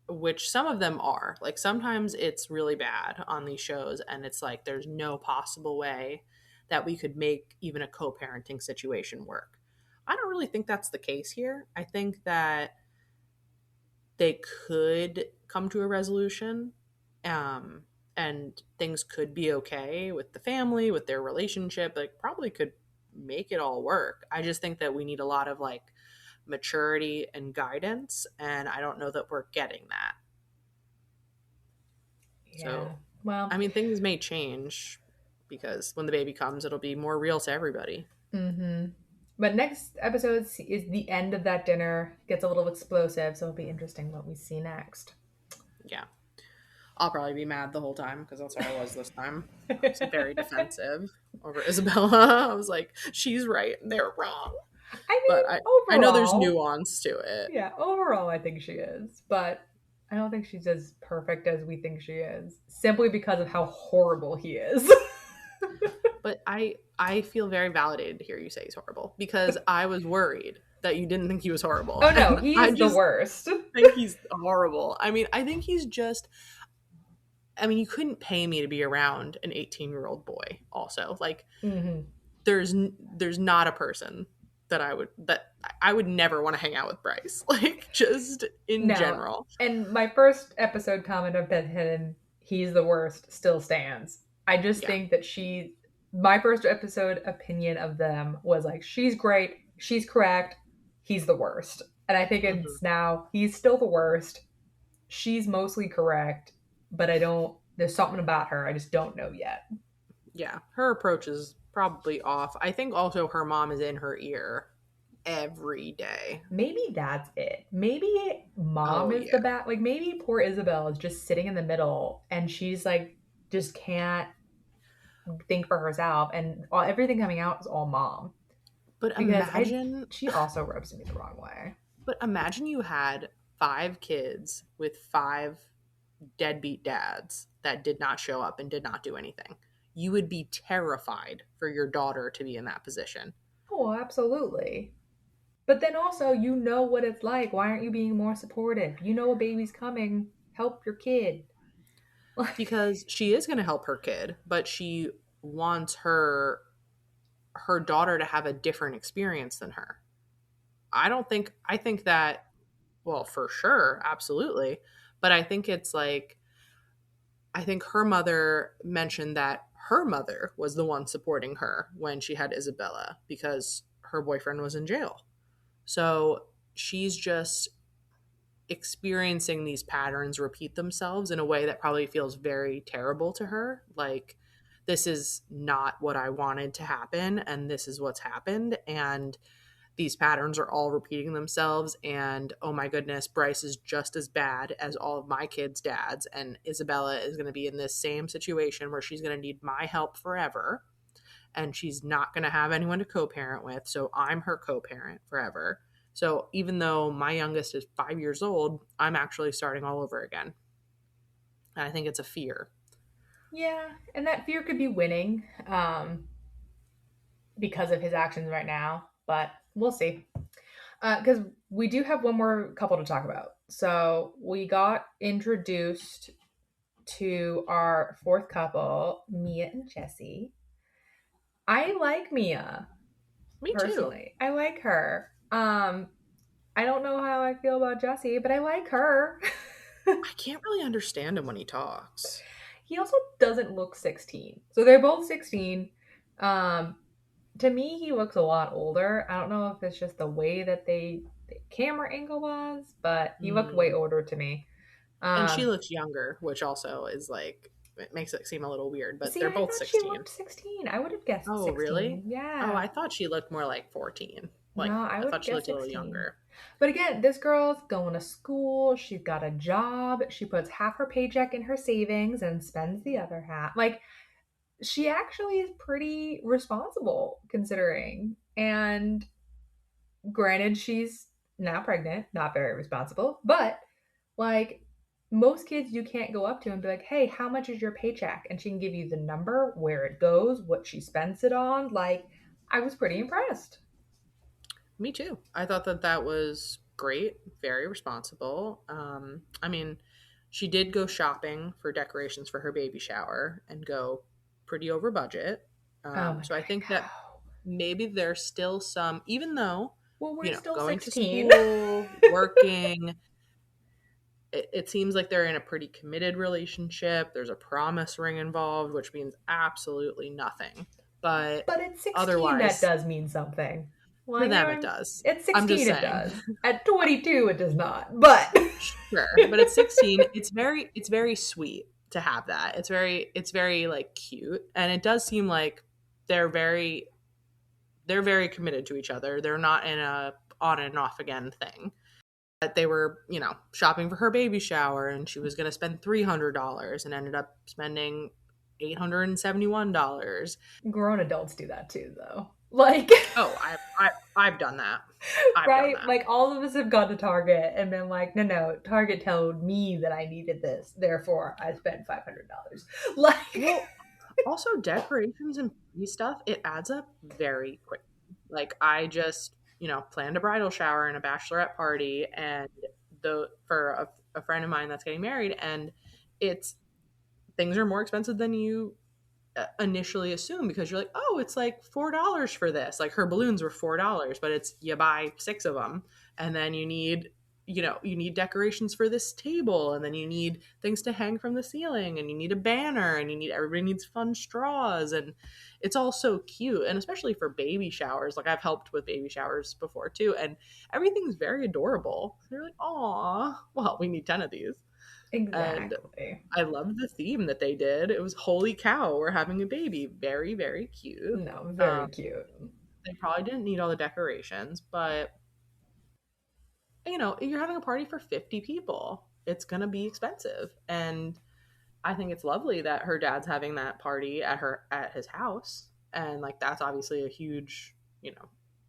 Speaker 1: which some of them are. Like sometimes it's really bad on these shows and it's like there's no possible way that we could make even a co-parenting situation work. I don't really think that's the case here. I think that they could come to a resolution. Um, and things could be okay with the family, with their relationship, like probably could make it all work. I just think that we need a lot of like maturity and guidance, and I don't know that we're getting that.
Speaker 2: Yeah.
Speaker 1: So, I
Speaker 2: Well,
Speaker 1: mean, things may change because when the baby comes, it'll be more real to everybody.
Speaker 2: mm-hmm. But next episode is the end of that dinner. Gets a little explosive, so it'll be interesting what we see next.
Speaker 1: Yeah. I'll probably be mad the whole time because that's how I was this time. I was very defensive over Isabella. I was like, she's right and they're wrong.
Speaker 2: I
Speaker 1: But
Speaker 2: mean,
Speaker 1: I know there's
Speaker 2: overall,
Speaker 1: nuance to it.
Speaker 2: yeah, overall, I think she is, but I don't think she's as perfect as we think she is, simply because of how horrible he is.
Speaker 1: But I feel very validated to hear you say he's horrible because I was worried that you didn't think he was horrible.
Speaker 2: Oh no,
Speaker 1: And
Speaker 2: he
Speaker 1: I
Speaker 2: is the
Speaker 1: just
Speaker 2: worst.
Speaker 1: think he's horrible. I mean, I think he's just I mean, you couldn't pay me to be around an 18-year-old boy also. Like
Speaker 2: Hmm.
Speaker 1: there's not a person that I would never want to hang out with Bryce. Like just in
Speaker 2: No,
Speaker 1: general.
Speaker 2: and my first episode comment of Beth Hidden, he's the worst, still stands. I just
Speaker 1: Yeah.
Speaker 2: think that my first episode opinion of them was like, she's great, she's correct, he's the worst. And I think
Speaker 1: Hmm.
Speaker 2: it's now, he's still the worst, she's mostly correct, but there's something about her, I just don't know yet.
Speaker 1: Yeah. Her approach is probably off. I think also her mom is in her ear every day.
Speaker 2: Maybe that's it. Maybe mom
Speaker 1: Oh
Speaker 2: is
Speaker 1: yeah.
Speaker 2: the bad, like maybe poor Isabel is just sitting in the middle and she's like, just can't think for herself, and everything coming out is all mom
Speaker 1: But
Speaker 2: because I
Speaker 1: imagine
Speaker 2: she also rubs me the wrong way.
Speaker 1: but imagine you had 5 kids with 5 deadbeat dads that did not show up and did not do anything. You would be terrified for your daughter to be in that position.
Speaker 2: Oh, absolutely. But then also, you know what it's like. Why aren't you being more supportive? You know a baby's coming. Help your kid. Like,
Speaker 1: Because she is going to help her kid, but she wants her daughter to have a different experience than her. I think that well, for sure, absolutely, but I think it's like I think her mother mentioned that her mother was the one supporting her when she had Isabella because her boyfriend was in jail. So she's just experiencing these patterns repeat themselves in a way that probably feels very terrible to her. Like, this is not what I wanted to happen, and this is what's happened. And these patterns are all repeating themselves. And oh my goodness, Bryce is just as bad as all of my kids' dads. And Isabella is going to be in this same situation where she's going to need my help forever. And she's not going to have anyone to co parent with. So I'm her co parent forever. So even though my youngest is 5 years old, I'm actually starting all over again. And I think it's a fear.
Speaker 2: yeah, and that fear could be winning because of his actions right now, but we'll see. Because we do have one more couple to talk about. So we got introduced to our fourth couple, Mia and Jesse. I like Mia
Speaker 1: Me too.
Speaker 2: personally. I like her. I don't know how I feel about Jesse, but I like her.
Speaker 1: I can't really understand him when he talks.
Speaker 2: He also doesn't look 16. So they're both 16. Um, to me, he looks a lot older. I don't know if it's just the way that the camera angle was, but he looked way
Speaker 1: Mm.
Speaker 2: older to me.
Speaker 1: And she
Speaker 2: Um,
Speaker 1: looks younger, which also is like it makes it seem a little weird, but
Speaker 2: See,
Speaker 1: they're
Speaker 2: I
Speaker 1: both
Speaker 2: thought she
Speaker 1: 16.
Speaker 2: looked 16. I would have guessed
Speaker 1: Oh,
Speaker 2: 16.
Speaker 1: really? Oh,
Speaker 2: Yeah.
Speaker 1: I thought she looked more like 14.
Speaker 2: No,
Speaker 1: Like
Speaker 2: I
Speaker 1: I
Speaker 2: would have
Speaker 1: thought she
Speaker 2: guessed
Speaker 1: looked a little
Speaker 2: 16.
Speaker 1: younger.
Speaker 2: But again, this girl's going to school. She's got a job. She puts half her paycheck in her savings and spends the other half. Like, she actually is pretty responsible considering. And granted, she's now pregnant, not very responsible, but like most kids, you can't go up to and be like, hey, how much is your paycheck? And she can give you the number, where it goes, what she spends it on. Like, I was pretty impressed.
Speaker 1: Me too. I thought that that was great, very responsible. I mean, she did go shopping for decorations for her baby shower and go pretty over budget.
Speaker 2: Oh my God,
Speaker 1: So I think
Speaker 2: I
Speaker 1: that
Speaker 2: know.
Speaker 1: maybe there's still some, even though,
Speaker 2: Well, we're still
Speaker 1: going to
Speaker 2: 16.
Speaker 1: school, working, it seems like they're in a pretty committed relationship. There's a promise ring involved, which means absolutely nothing. But
Speaker 2: But at 16, that
Speaker 1: otherwise,
Speaker 2: does mean something.
Speaker 1: for
Speaker 2: Like,
Speaker 1: them, it does.
Speaker 2: at
Speaker 1: I'm just
Speaker 2: 16, it
Speaker 1: saying.
Speaker 2: does. At 22, it does not. But
Speaker 1: Sure, but at 16, it's very sweet to have that. It's very like cute, and it does seem like they're very they're very committed to each other. They're not in a on and off again thing. But they were, shopping for her baby shower, and she was going to spend $300 and ended up spending $871.
Speaker 2: grown adults do that too, though. Like,
Speaker 1: Oh, I've done that. I've done
Speaker 2: right?
Speaker 1: that.
Speaker 2: Like, all of us have gone to Target and been like, no, no, Target told me that I needed this. Therefore, I spent $500. Like,
Speaker 1: Well, also decorations and pretty stuff, it adds up very quick. Like I just, planned a bridal shower and a bachelorette party and the for a friend of mine that's getting married, and it's things are more expensive than you initially assume because you're like, oh, it's like $4 for this. Like her balloons were $4, but it's you buy six of them, and then you need decorations for this table, and then you need things to hang from the ceiling, and you need a banner, and everybody needs fun straws, and it's all so cute, and especially for baby showers. Like I've helped with baby showers before too, and everything's very adorable. They're like, oh, well, we need 10 of these. And
Speaker 2: exactly.
Speaker 1: I loved the theme that they did. It was holy cow, we're having a baby. Very, very cute.
Speaker 2: No, very
Speaker 1: Um,
Speaker 2: cute.
Speaker 1: they probably didn't need all the decorations, but you're having a party for 50 people. It's going to be expensive. And I think it's lovely that her dad's having that party at his house. And like that's obviously a huge,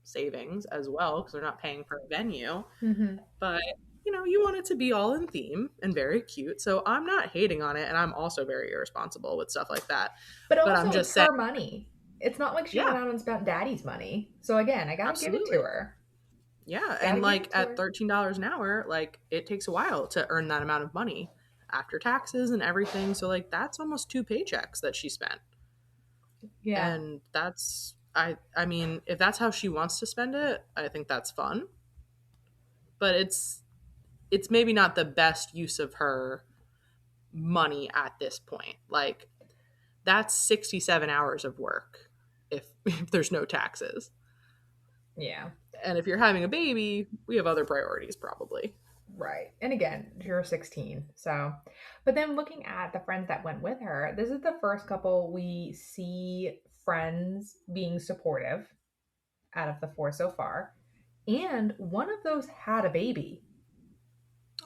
Speaker 1: savings as well because they're not paying for a venue.
Speaker 2: Mm-hmm.
Speaker 1: But you want it to be all in theme and very cute. So I'm not hating on it, and I'm also very irresponsible with stuff like that.
Speaker 2: But
Speaker 1: But I'm
Speaker 2: also, it's
Speaker 1: just saying,
Speaker 2: her money. It's not like she went
Speaker 1: yeah,
Speaker 2: out and spent daddy's money. So, again, I got to give it to
Speaker 1: absolutely.
Speaker 2: her.
Speaker 1: Yeah,
Speaker 2: Got to
Speaker 1: and
Speaker 2: give it
Speaker 1: like
Speaker 2: to
Speaker 1: at
Speaker 2: her.
Speaker 1: $13 an hour, like it takes a while to earn that amount of money after taxes and everything. So like that's almost two paychecks that she spent.
Speaker 2: Yeah,
Speaker 1: And I mean, if that's how she wants to spend it, I think that's fun. But it's maybe not the best use of her money at this point. Like that's 67 hours of work if there's no taxes.
Speaker 2: yeah,
Speaker 1: And if you're having a baby, we have other priorities probably.
Speaker 2: right. And again, you're 16. So, but then looking at the friends that went with her, this is the first couple we see friends being supportive out of the four so far. And one of those had a baby.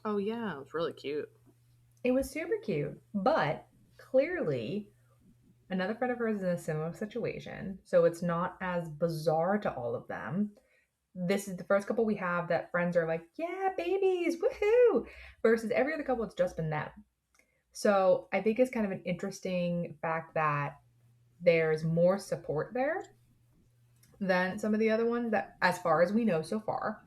Speaker 1: Oh yeah, it was really cute.
Speaker 2: It was super cute, but clearly another friend of hers is in a similar situation. So it's not as bizarre to all of them. This is the first couple we have that friends are like, yeah, babies, woohoo, versus every other couple, it's just been them. So I think it's kind of an interesting fact that there's more support there than some of the other ones that, as far as we know so far.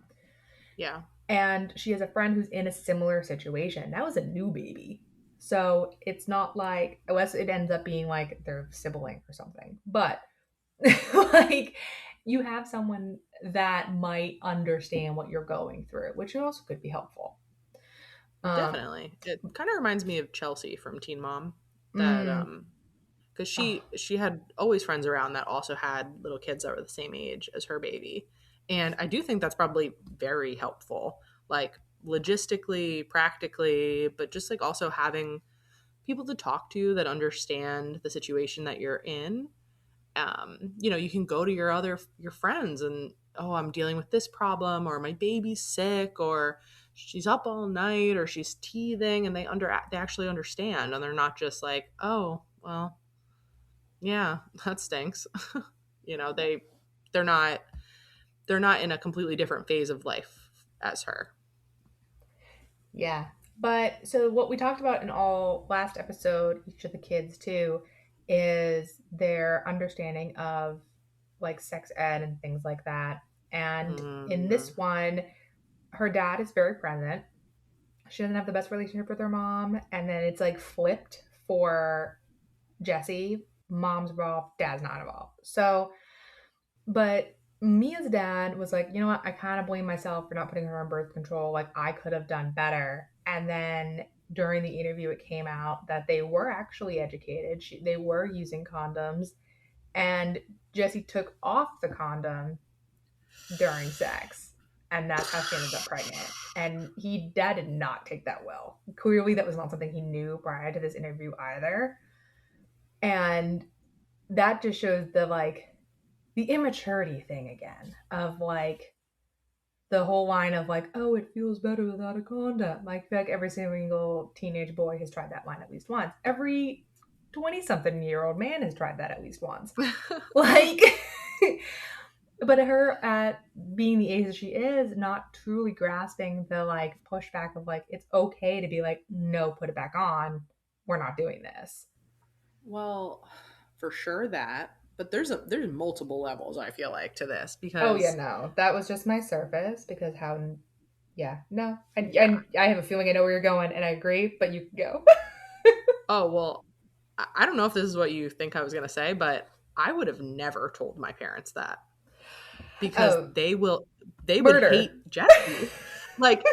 Speaker 1: Yeah,
Speaker 2: And she has a friend who's in a similar situation. That was a new baby. So it's not like, unless it ends up being like their sibling or something. But like you have someone that might understand what you're going through, which also could be helpful. Um,
Speaker 1: definitely. It kind of reminds me of Chelsea from Teen Mom. That
Speaker 2: mm,
Speaker 1: because
Speaker 2: oh,
Speaker 1: she had always friends around that also had little kids that were the same age as her baby, and I do think that's probably very helpful, like logistically, practically, but just like also having people to talk to that understand the situation that you're in. You can go to your friends and, oh, I'm dealing with this problem, or my baby's sick, or she's up all night, or she's teething, and they actually understand, and they're not just like, oh, well, yeah, that stinks. you know, they they're not they're not in a completely different phase of life as her.
Speaker 2: yeah. But so what we talked about in all last episode, each of the kids too, is their understanding of like sex ed and things like that. And in
Speaker 1: Mm,
Speaker 2: this one, her dad is very present. She doesn't have the best relationship with her mom, and then it's like flipped for Jesse. Mom's involved, dad's not involved. So, but Mia's dad was like, you know what? I kind of blame myself for not putting her on birth control. Like, I could have done better. And then during the interview, it came out that they were actually educated. They were using condoms, and Jesse took off the condom during sex, and that's how she ended up pregnant. And dad did not take that well. Clearly, that was not something he knew prior to this interview either. And that just shows the immaturity thing again of the whole line of oh, it feels better without a condom. Like, I feel like every single teenage boy has tried that line at least once. Every 20 something year old man has tried that at least once. Like, but her at being the age that she is, not truly grasping the pushback of it's okay to be no, put it back on. We're not doing this.
Speaker 1: Well, for sure that, but there's multiple levels I feel like to this
Speaker 2: Oh yeah,
Speaker 1: because
Speaker 2: no, that was just my surface because how. Yeah, no,
Speaker 1: yeah.
Speaker 2: I have a feeling I know where you're going, and I agree. But you can go.
Speaker 1: Oh, well, I don't know if this is what you think I was going to say, but I would have never told my parents that because
Speaker 2: Oh,
Speaker 1: they would
Speaker 2: murder.
Speaker 1: hate Jesse. Like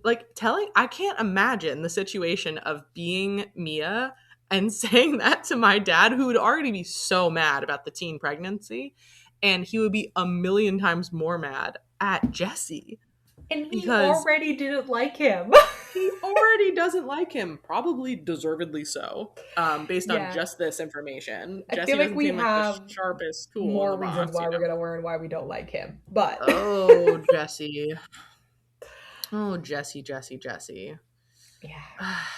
Speaker 1: like telling I can't imagine the situation of being Mia and saying that to my dad who would already be so mad about the teen pregnancy and he would be a million times more mad at Jesse
Speaker 2: And he
Speaker 1: because
Speaker 2: already didn't like him.
Speaker 1: he already doesn't like him, probably deservedly so, based on
Speaker 2: Yeah,
Speaker 1: just this information.
Speaker 2: I feel
Speaker 1: Jesse
Speaker 2: like
Speaker 1: doesn't
Speaker 2: we
Speaker 1: seem like the
Speaker 2: have
Speaker 1: sharpest tool in
Speaker 2: more
Speaker 1: the
Speaker 2: reasons
Speaker 1: box,
Speaker 2: why we're gonna learn why we don't like him. But
Speaker 1: Oh, Jesse. Oh, Jesse, Jesse, Jesse.
Speaker 2: yeah,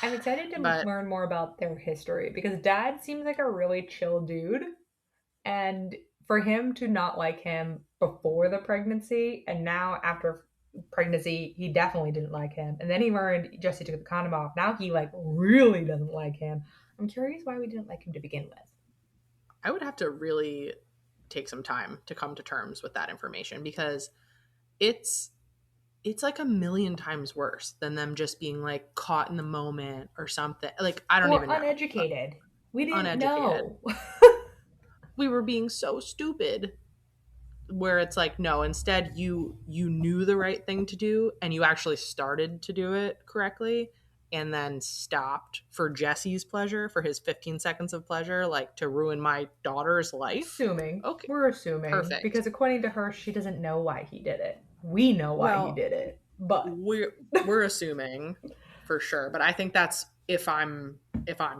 Speaker 2: I'm excited to
Speaker 1: But
Speaker 2: learn more about their history because dad seems like a really chill dude. And for him to not like him before the pregnancy and now after pregnancy, he definitely didn't like him. And then he learned Jesse took the condom off. Now he really doesn't like him. I'm curious why we didn't like him to begin with.
Speaker 1: I would have to really take some time to come to terms with that information because it's it's like a million times worse than them just being like caught in the moment or something. Like I don't
Speaker 2: Or
Speaker 1: even know.
Speaker 2: uneducated. We didn't
Speaker 1: Uneducated.
Speaker 2: know.
Speaker 1: We were being so stupid where it's like no, instead you knew the right thing to do and you actually started to do it correctly and then stopped for Jesse's pleasure, for his 15 seconds of pleasure, like to ruin my daughter's life.
Speaker 2: Assuming.
Speaker 1: Okay,
Speaker 2: We're assuming.
Speaker 1: perfect.
Speaker 2: Because according to her, she doesn't know why he did it. We know why he
Speaker 1: Well,
Speaker 2: did it. But
Speaker 1: we're assuming for sure, but I think that's if I'm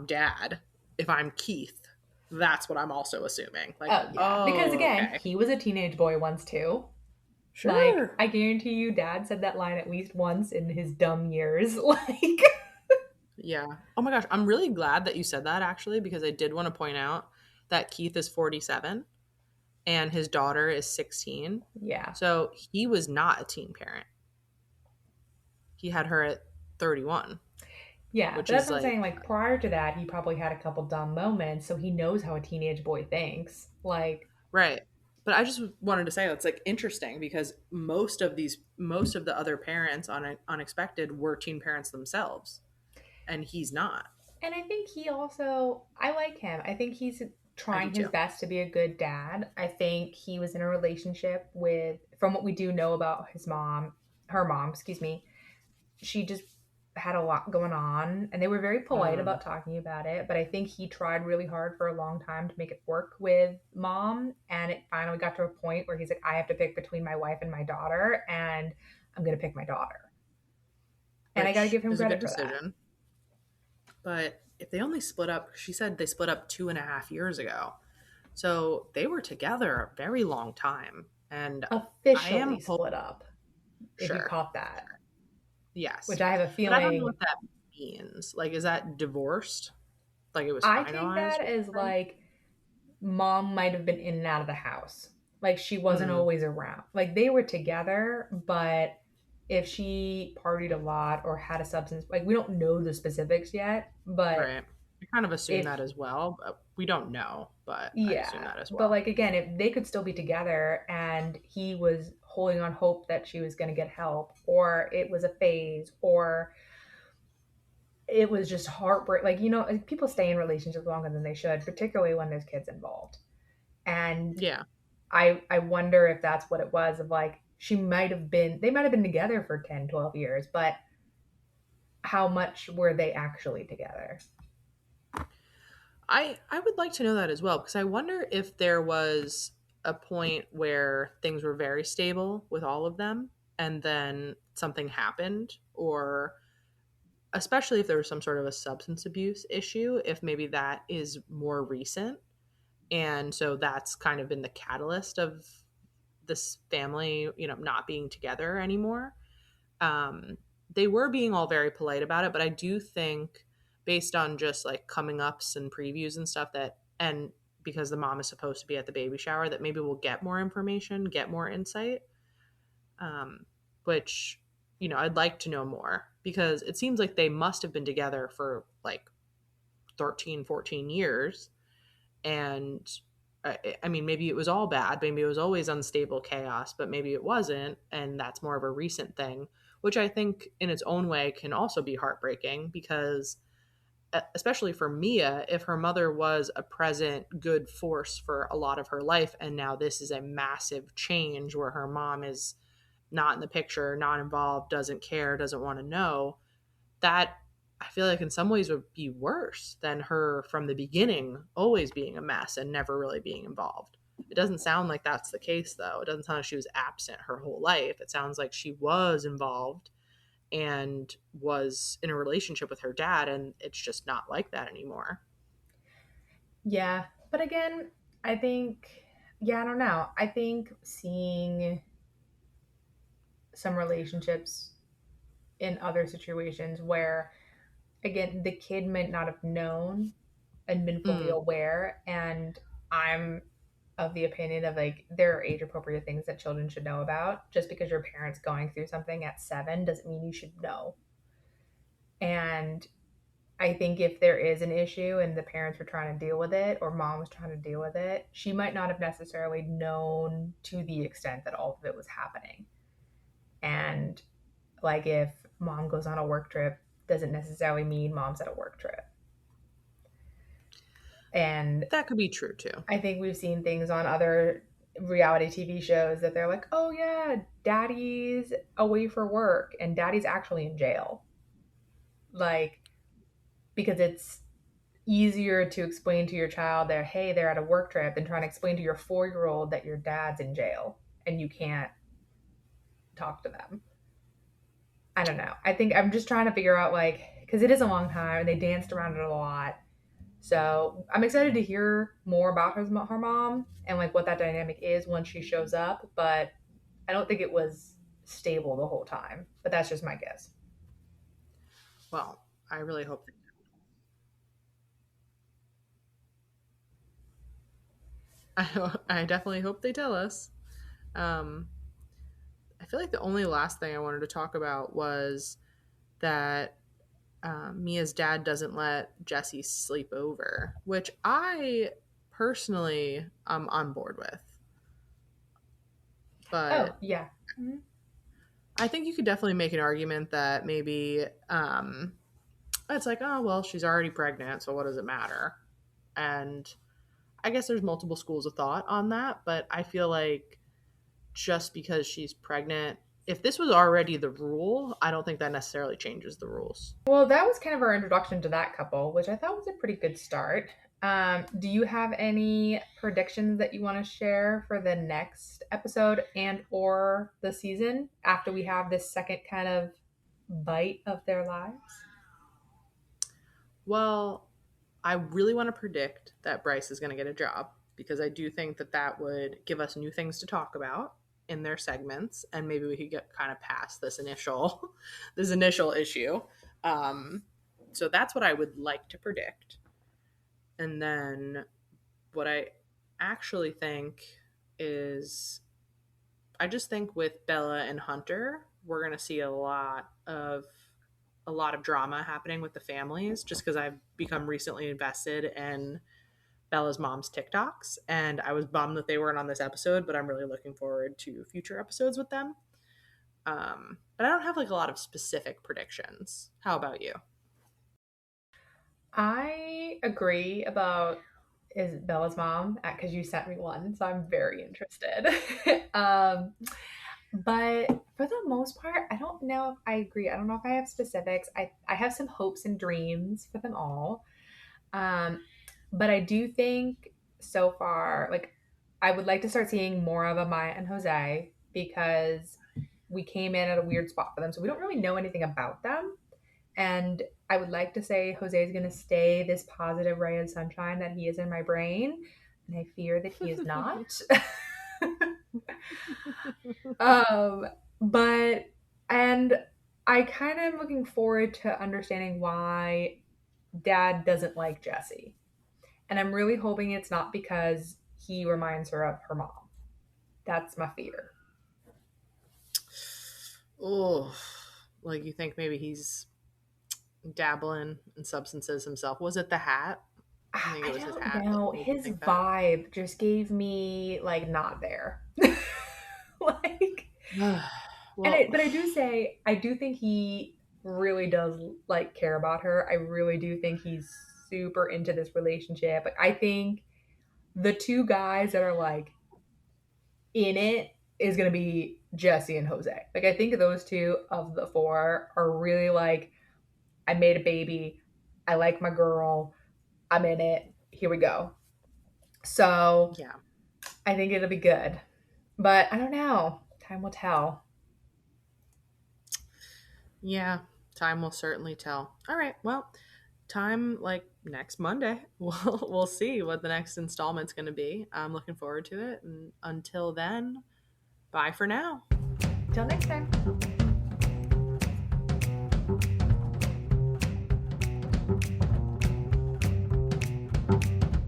Speaker 1: dad, if I'm Keith, that's what I'm also assuming. Like,
Speaker 2: oh yeah. Because
Speaker 1: oh,
Speaker 2: again,
Speaker 1: okay.
Speaker 2: he was a teenage boy once too.
Speaker 1: Sure.
Speaker 2: I guarantee you, dad said that line at least once in his dumb years.
Speaker 1: Yeah. Oh my gosh, I'm really glad that you said that actually because I did want to point out that Keith is 47 and his daughter is 16.
Speaker 2: Yeah.
Speaker 1: So he was not a teen parent. He had her at 31,
Speaker 2: Yeah. But
Speaker 1: which
Speaker 2: that's
Speaker 1: is
Speaker 2: what I'm
Speaker 1: like
Speaker 2: saying. Prior to that, he probably had a couple dumb moments, so he knows how a teenage boy thinks.
Speaker 1: right. But I just wanted to say that's like interesting because most of the other parents on Unexpected were teen parents themselves, and he's not.
Speaker 2: And I think I like him. I think he's
Speaker 1: I do
Speaker 2: trying his
Speaker 1: too.
Speaker 2: best to be a good dad. I think he was in a relationship from what we do know about her mom, excuse me, she just had a lot going on and they were very polite
Speaker 1: Mm,
Speaker 2: about talking about it, but I think he tried really hard for a long time to make it work with mom, and it finally got to a point where he's like, I have to pick between my wife and my daughter, and I'm going to pick my daughter. And I got to
Speaker 1: which
Speaker 2: give him
Speaker 1: is a good
Speaker 2: credit for that.
Speaker 1: decision. But if they only split up, she said they split up 2.5 years ago. So they were together a very long time. And I
Speaker 2: Officially
Speaker 1: am
Speaker 2: split up, if you
Speaker 1: sure,
Speaker 2: caught that,
Speaker 1: sure. Yes.
Speaker 2: which I have a
Speaker 1: But I don't know
Speaker 2: feeling.
Speaker 1: what that means. Like, is that divorced? Like it was
Speaker 2: I take
Speaker 1: finalized
Speaker 2: that
Speaker 1: or
Speaker 2: as
Speaker 1: something?
Speaker 2: mom might have been in and out of the house. She wasn't
Speaker 1: Mm,
Speaker 2: always around. They were together, but if she partied a lot or had a substance, we don't know the specifics yet, but
Speaker 1: right. I kind of assume
Speaker 2: if
Speaker 1: that as well, but we don't know, but I assume
Speaker 2: yeah,
Speaker 1: that as
Speaker 2: but
Speaker 1: well.
Speaker 2: again, if they could still be together and he was holding on hope that she was going to get help, or it was a phase, or it was just heartbreak, people stay in relationships longer than they should, particularly when there's kids involved. And
Speaker 1: Yeah.
Speaker 2: I wonder if that's what it was, of they might have been together for 10, 12 years, but how much were they actually together?
Speaker 1: I would like to know that as well because I wonder if there was a point where things were very stable with all of them and then something happened, or especially if there was some sort of a substance abuse issue, if maybe that is more recent. And so that's kind of been the catalyst of this family, not being together anymore. um, they were being all very polite about it, but I do think, based on just like coming ups and previews and stuff, that, and because the mom is supposed to be at the baby shower, that maybe we'll get more information, get more insight, um, which, I'd like to know more because it seems like they must have been together for like 13, 14 years. And I mean, maybe it was all bad. Maybe it was always unstable chaos, but maybe it wasn't. And that's more of a recent thing, which I think in its own way can also be heartbreaking because, especially for Mia, if her mother was a present good force for a lot of her life, and now this is a massive change where her mom is not in the picture, not involved, doesn't care, doesn't want to know, that I feel like in some ways would be worse than her from the beginning always being a mess and never really being involved. It doesn't sound like that's the case, though. It doesn't sound like she was absent her whole life. It sounds like she was involved and was in a relationship with her dad, and it's just not like that anymore.
Speaker 2: Yeah, but again, I think, yeah, I don't know. I think seeing some relationships in other situations where, again, the kid might not have known and been fully
Speaker 1: Mm,
Speaker 2: aware, and I'm of the opinion of like there are age appropriate things that children should know about. Just because your parents going through something at 7 doesn't mean you should know. And I think if there is an issue and the parents were trying to deal with it or mom was trying to deal with it, she might not have necessarily known to the extent that all of it was happening. And like if mom goes on a work trip, doesn't necessarily mean mom's at a work trip. And
Speaker 1: that could be true too.
Speaker 2: I think we've seen things on other reality TV shows that they're like, oh yeah, daddy's away for work and daddy's actually in jail. Like, because it's easier to explain to your child that, hey, they're at a work trip than trying to explain to your 4 year old that your dad's in jail and you can't talk to them. I don't know. I think I'm just trying to figure out, like, because it is a long time and they danced around it a lot. So I'm excited to hear more about her mom and like what that dynamic is when she shows up. But I don't think it was stable the whole time. But that's just my guess.
Speaker 1: Well, I really hope I definitely hope they tell us. Um, I feel like the only last thing I wanted to talk about was that Mia's dad doesn't let Jesse sleep over, which I personally am on board with.
Speaker 2: Oh,
Speaker 1: But
Speaker 2: yeah. Mhm.
Speaker 1: I think you could definitely make an argument that maybe it's like, oh, well, she's already pregnant, so what does it matter? And I guess there's multiple schools of thought on that, but I feel like just because she's pregnant, if this was already the rule, I don't think that necessarily changes the rules.
Speaker 2: Well, that was kind of our introduction to that couple, which I thought was a pretty good start. Do you have any predictions that you want to share for the next episode and or the season after we have this second kind of bite of their lives?
Speaker 1: Well, I really want to predict that Bryce is going to get a job because I do think that that would give us new things to talk about in their segments, and maybe we could get kind of past this initial this initial issue. Um, so that's what I would like to predict, and then what I actually think is I just think with Bella and Hunter, we're going to see a lot of drama happening with the families just because I've become recently invested in Bella's mom's TikToks, and I was bummed that they weren't on this episode, but I'm really looking forward to future episodes with them. But I don't have like a lot of specific predictions. How about you?
Speaker 2: I agree about is Bella's mom because you sent me one, so I'm very interested. um, But for the most part, I don't know if I agree. I don't know if I have specifics. I have some hopes and dreams for them all. Um, but I do think so far, like, I would like to start seeing more of Amaya and Jose because we came in at a weird spot for them. So we don't really know anything about them. And I would like to say Jose is going to stay this positive ray of sunshine that he is in my brain. And I fear that he is not. um, but, and I kind of am looking forward to understanding why dad doesn't like Jesse. And I'm really hoping it's not because he reminds her of her mom. That's my fear.
Speaker 1: Oh, like you think maybe he's dabbling in substances himself. Was it the hat? I think it
Speaker 2: I
Speaker 1: was his
Speaker 2: don't
Speaker 1: hat that
Speaker 2: know.
Speaker 1: made you
Speaker 2: His
Speaker 1: think that.
Speaker 2: vibe just gave me like not there. like
Speaker 1: Well,
Speaker 2: but I do say I do think he really does like care about her. I really do think he's super into this relationship. Like I think the two guys that are like in it is going to be Jesse and Jose. Like I think those two of the four are really like I made a baby. I like my girl. I'm in it. Here we go. So
Speaker 1: yeah.
Speaker 2: I think it'll be good. But I don't know. Time will tell.
Speaker 1: Yeah, time will certainly tell. All right. Well, time like next Monday. We'll see what the next installment's going to be. I'm looking forward to it, and until then, bye for now.
Speaker 2: Till next time.